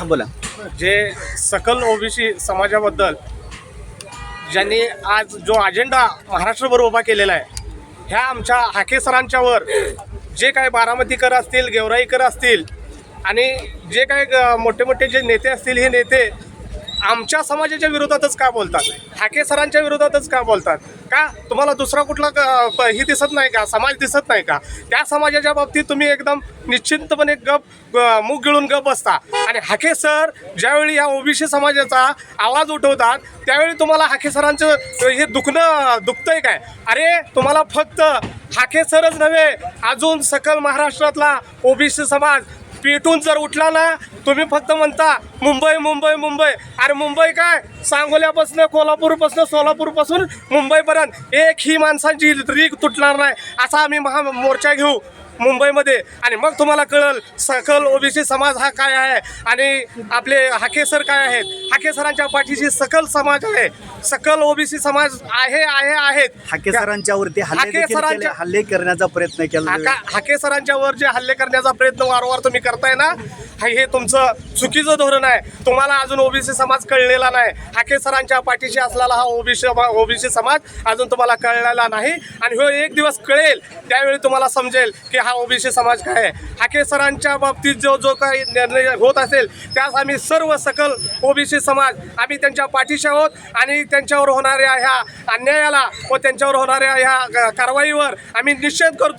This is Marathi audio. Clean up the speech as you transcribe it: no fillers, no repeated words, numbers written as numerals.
हा बोला. जे सकल ओबीसी समाजाबद्दल ज्यांनी आज जो अजेंडा महाराष्ट्रभर उभा केलेला आहे, ह्या आमच्या हाके सरांच्यावर जे काही बारामतीकर असतील, गेवराईकर असतील आणि जे काही मोठे मोठे जे नेते असतील, हे नेते आमच्या समाजाच्या विरोधातच का बोलतात, हाके सरांच्या विरोधातच का बोलतात? का तुम्हाला दुसरा कुठला ही दिसत नाही का, समाज दिसत नाही का? त्या समाजाच्या बाबतीत तुम्ही एकदम निश्चिंतपणे मुख गिळून गप बसता आणि हाके सर ज्यावेळी या ओबीसी समाजाचा आवाज उठवतात त्यावेळी तुम्हाला हाके सरांचं हे दुखतंय काय? अरे तुम्हाला फक्त हाके सरच नव्हे, अजून सकल महाराष्ट्रातला ओबीसी समाज पेटून जर उठला ना, तुम्ही फक्त म्हणता मुंबई मुंबई मुंबई. अरे मुंबई काय, सांगोल्यापासून कोल्हापूरपासून सोलापूरपासून मुंबईपर्यंत एक ही माणसांची रीग तुटणार नाही असा आम्ही मोर्चा घेऊ मुंबईमध्ये. आणि मग तुम्हाला कळल सकल ओबीसी समाज हा काय आहे आणि आपले हाके सर काय आहेत. हाके सरांच्या पाठीशी सकल समाज आहे, सकल ओबीसी समाज आहेत. हाके सरांच्यावरती हल्ले करण्याचा प्रयत्न केला. हाके सरांच्यावर जे हल्ले करण्याचा प्रयत्न वारंवार तुम्ही करताय ना, हे तुमचं चुकीचं धोरण आहे. तुम्हाला अजून ओबीसी समाज कळलेला नाही. हाके सरांच्या पाठीशी असलेला हा ओबीसी समाज अजून तुम्हाला कळलेला नाही आणि हो एक दिवस कळेल, त्यावेळी तुम्हाला समजेल की हा ओबीसी समाज काय आहे. हाके सरांच्या बाबतीत जो काही निर्णय होत असेल त्यास आम्ही सर्व सकल ओबीसी समाज आम्ही त्यांच्या पाठीशी आहोत आणि त्यांच्यावर होणाऱ्या ह्या अन्यायाला व त्यांच्यावर होणाऱ्या ह्या कारवाईवर आम्ही निषेध करतो.